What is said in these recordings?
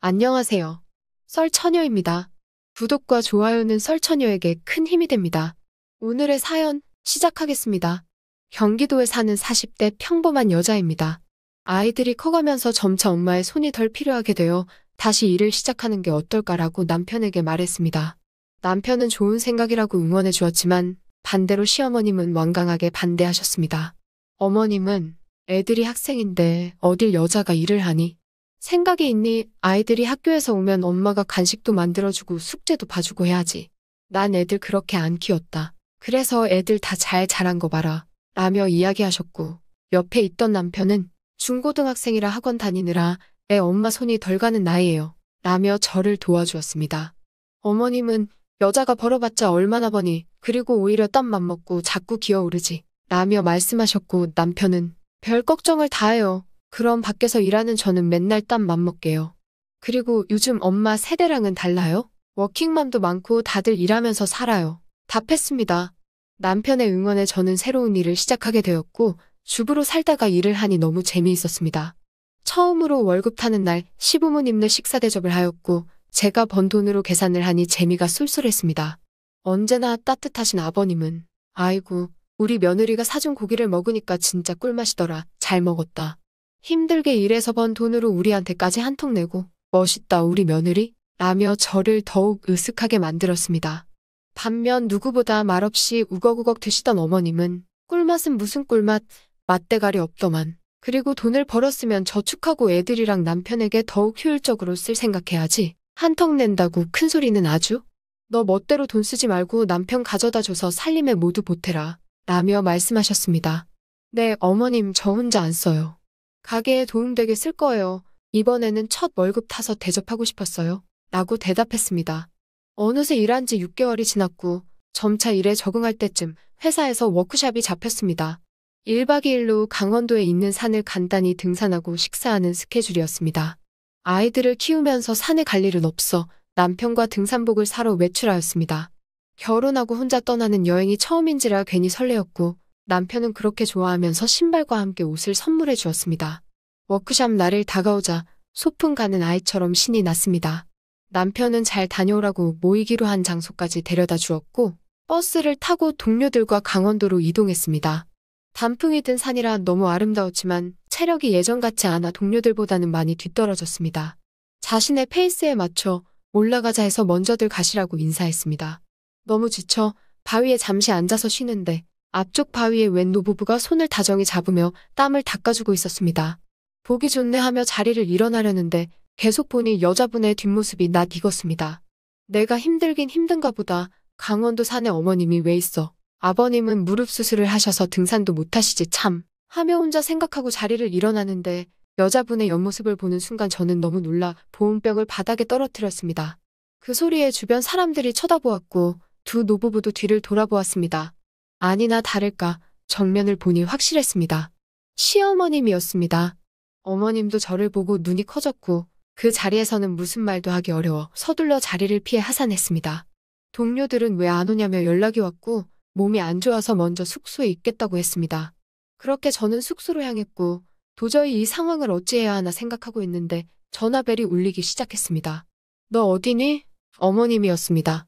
안녕하세요. 썰처녀입니다. 구독과 좋아요는 썰처녀에게 큰 힘이 됩니다. 오늘의 사연 시작하겠습니다. 경기도에 사는 40대 평범한 여자입니다. 아이들이 커가면서 점차 엄마의 손이 덜 필요하게 되어 다시 일을 시작하는 게 어떨까라고 남편에게 말했습니다. 남편은 좋은 생각이라고 응원해 주었지만 반대로 시어머님은 완강하게 반대하셨습니다. 어머님은 애들이 학생인데 어딜 여자가 일을 하니? 생각이 있니? 아이들이 학교에서 오면 엄마가 간식도 만들어주고 숙제도 봐주고 해야지. 난 애들 그렇게 안 키웠다. 그래서 애들 다 잘 자란 거 봐라. 라며 이야기하셨고, 옆에 있던 남편은 중고등학생이라 학원 다니느라 애 엄마 손이 덜 가는 나이에요. 라며 저를 도와주었습니다. 어머님은 여자가 벌어봤자 얼마나 버니, 그리고 오히려 땀만 먹고 자꾸 기어오르지. 라며 말씀하셨고, 남편은 별 걱정을 다 해요. 그럼 밖에서 일하는 저는 맨날 땀 맘먹게요. 그리고 요즘 엄마 세대랑은 달라요? 워킹맘도 많고 다들 일하면서 살아요. 답했습니다. 남편의 응원에 저는 새로운 일을 시작하게 되었고 주부로 살다가 일을 하니 너무 재미있었습니다. 처음으로 월급 타는 날 시부모님네 식사 대접을 하였고 제가 번 돈으로 계산을 하니 재미가 쏠쏠했습니다. 언제나 따뜻하신 아버님은 아이고 우리 며느리가 사준 고기를 먹으니까 진짜 꿀맛이더라. 잘 먹었다. 힘들게 일해서 번 돈으로 우리한테까지 한 통 내고 멋있다 우리 며느리? 라며 저를 더욱 으쓱하게 만들었습니다. 반면 누구보다 말없이 우걱우걱 드시던 어머님은 꿀맛은 무슨 꿀맛, 맛대가리 없더만. 그리고 돈을 벌었으면 저축하고 애들이랑 남편에게 더욱 효율적으로 쓸 생각해야지. 한턱 낸다고 큰 소리는 아주? 너 멋대로 돈 쓰지 말고 남편 가져다 줘서 살림에 모두 보태라. 라며 말씀하셨습니다. 네, 어머님 저 혼자 안 써요. 가게에 도움되게 쓸 거예요. 이번에는 첫 월급 타서 대접하고 싶었어요. 라고 대답했습니다. 어느새 일한 지 6개월이 지났고 점차 일에 적응할 때쯤 회사에서 워크숍이 잡혔습니다. 1박 2일로 강원도에 있는 산을 간단히 등산하고 식사하는 스케줄이었습니다. 아이들을 키우면서 산에 갈 일은 없어 남편과 등산복을 사러 외출하였습니다. 결혼하고 혼자 떠나는 여행이 처음인지라 괜히 설레었고 남편은 그렇게 좋아하면서 신발과 함께 옷을 선물해 주었습니다. 워크숍 날이 다가오자 소풍 가는 아이처럼 신이 났습니다. 남편은 잘 다녀오라고 모이기로 한 장소까지 데려다 주었고 버스를 타고 동료들과 강원도로 이동했습니다. 단풍이 든 산이라 너무 아름다웠지만 체력이 예전 같지 않아 동료들보다는 많이 뒤떨어졌습니다. 자신의 페이스에 맞춰 올라가자 해서 먼저들 가시라고 인사했습니다. 너무 지쳐 바위에 잠시 앉아서 쉬는데 앞쪽 바위에 웬 노부부가 손을 다정히 잡으며 땀을 닦아주고 있었습니다. 보기 좋네 하며 자리를 일어나려는데 계속 보니 여자분의 뒷모습이 낯 익었습니다. 내가 힘들긴 힘든가 보다. 강원도 산에 어머님이 왜 있어? 아버님은 무릎 수술을 하셔서 등산도 못하시지 참. 하며 혼자 생각하고 자리를 일어나는데 여자분의 옆모습을 보는 순간 저는 너무 놀라 보온병을 바닥에 떨어뜨렸습니다. 그 소리에 주변 사람들이 쳐다보았고 두 노부부도 뒤를 돌아보았습니다. 아니나 다를까 정면을 보니 확실했습니다. 시어머님이었습니다. 어머님도 저를 보고 눈이 커졌고 그 자리에서는 무슨 말도 하기 어려워 서둘러 자리를 피해 하산했습니다. 동료들은 왜 안 오냐며 연락이 왔고 몸이 안 좋아서 먼저 숙소에 있겠다고 했습니다. 그렇게 저는 숙소로 향했고 도저히 이 상황을 어찌해야 하나 생각하고 있는데 전화벨이 울리기 시작했습니다. 너 어디니? 어머님이었습니다.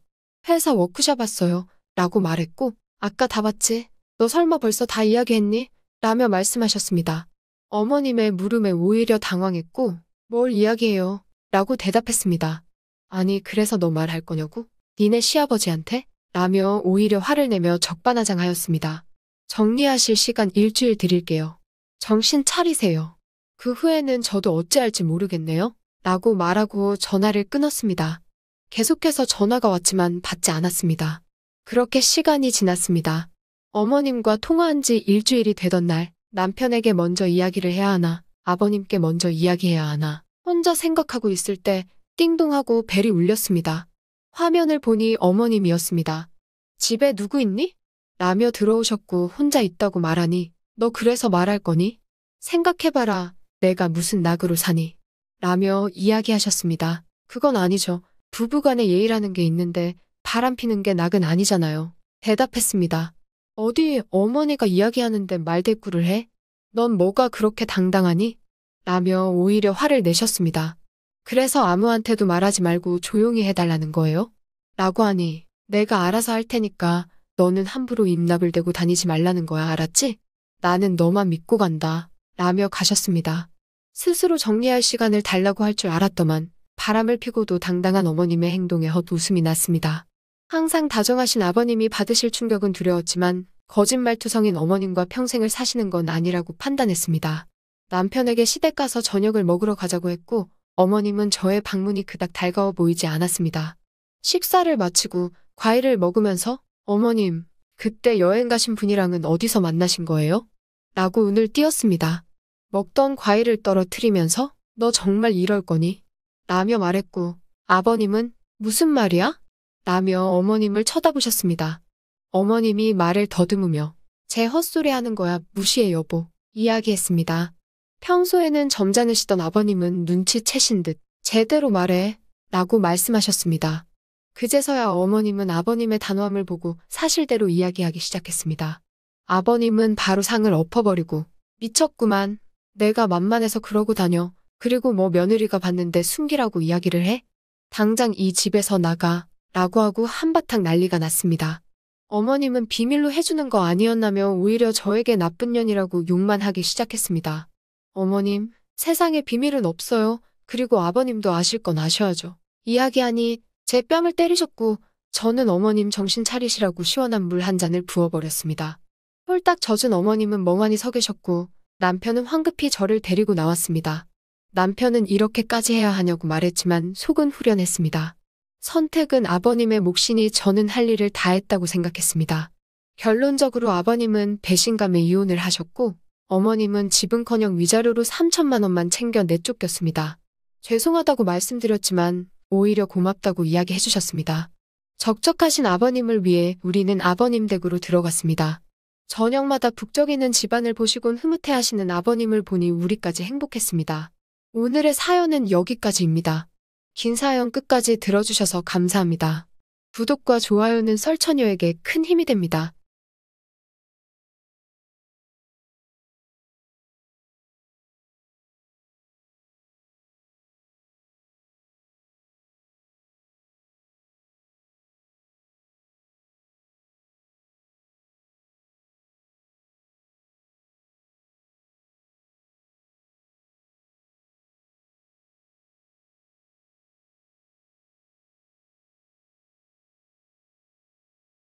회사 워크숍 왔어요. 라고 말했고 아까 다 봤지? 너 설마 벌써 다 이야기했니? 라며 말씀하셨습니다. 어머님의 물음에 오히려 당황했고 뭘 이야기해요? 라고 대답했습니다. 아니 그래서 너 말할 거냐고? 니네 시아버지한테? 라며 오히려 화를 내며 적반하장하였습니다. 정리하실 시간 일주일 드릴게요. 정신 차리세요. 그 후에는 저도 어찌할지 모르겠네요. 라고 말하고 전화를 끊었습니다. 계속해서 전화가 왔지만 받지 않았습니다. 그렇게 시간이 지났습니다. 어머님과 통화한 지 일주일이 되던 날 남편에게 먼저 이야기를 해야 하나 아버님께 먼저 이야기해야 하나 혼자 생각하고 있을 때 띵동하고 벨이 울렸습니다. 화면을 보니 어머님이었습니다. 집에 누구 있니? 라며 들어오셨고 혼자 있다고 말하니 너 그래서 말할 거니? 생각해봐라. 내가 무슨 낙으로 사니? 라며 이야기하셨습니다. 그건 아니죠. 부부간에 예의라는 게 있는데 바람 피는 게 낙은 아니잖아요. 대답했습니다. 어디 어머니가 이야기하는데 말대꾸를 해? 넌 뭐가 그렇게 당당하니? 라며 오히려 화를 내셨습니다. 그래서 아무한테도 말하지 말고 조용히 해달라는 거예요? 라고 하니 내가 알아서 할 테니까 너는 함부로 입납을 대고 다니지 말라는 거야, 알았지? 나는 너만 믿고 간다. 라며 가셨습니다. 스스로 정리할 시간을 달라고 할 줄 알았더만 바람을 피고도 당당한 어머님의 행동에 헛웃음이 났습니다. 항상 다정하신 아버님이 받으실 충격은 두려웠지만 거짓말투성인 어머님과 평생을 사시는 건 아니라고 판단했습니다. 남편에게 시댁 가서 저녁을 먹으러 가자고 했고 어머님은 저의 방문이 그닥 달가워 보이지 않았습니다. 식사를 마치고 과일을 먹으면서 어머님, 그때 여행 가신 분이랑은 어디서 만나신 거예요? 라고 운을 띄웠습니다. 먹던 과일을 떨어뜨리면서 너 정말 이럴 거니? 라며 말했고 아버님은 무슨 말이야? 라며 어머님을 쳐다보셨습니다. 어머님이 말을 더듬으며 제 헛소리하는 거야 무시해 여보 이야기했습니다. 평소에는 점잖으시던 아버님은 눈치채신 듯 제대로 말해 라고 말씀하셨습니다. 그제서야 어머님은 아버님의 단호함을 보고 사실대로 이야기하기 시작했습니다. 아버님은 바로 상을 엎어버리고 미쳤구만. 내가 만만해서 그러고 다녀. 그리고 뭐 며느리가 봤는데 숨기라고 이야기를 해? 당장 이 집에서 나가. 라고 하고 한바탕 난리가 났습니다. 어머님은 비밀로 해주는 거 아니었나며 오히려 저에게 나쁜 년이라고 욕만 하기 시작했습니다. 어머님, 세상에 비밀은 없어요. 그리고 아버님도 아실 건 아셔야죠. 이야기하니 제 뺨을 때리셨고 저는 어머님 정신 차리시라고 시원한 물 한 잔을 부어버렸습니다. 홀딱 젖은 어머님은 멍하니 서 계셨고 남편은 황급히 저를 데리고 나왔습니다. 남편은 이렇게까지 해야 하냐고 말했지만 속은 후련했습니다. 선택은 아버님의 몫이니 저는 할 일을 다 했다고 생각했습니다. 결론적으로 아버님은 배신감에 이혼을 하셨고 어머님은 집은커녕 위자료로 3천만 원만 챙겨 내쫓겼습니다. 죄송하다고 말씀드렸지만 오히려 고맙다고 이야기해 주셨습니다. 적적하신 아버님을 위해 우리는 아버님 댁으로 들어갔습니다. 저녁마다 북적이는 집안을 보시곤 흐뭇해하시는 아버님을 보니 우리까지 행복했습니다. 오늘의 사연은 여기까지입니다. 긴 사연 끝까지 들어주셔서 감사합니다. 구독과 좋아요는 설처녀에게 큰 힘이 됩니다.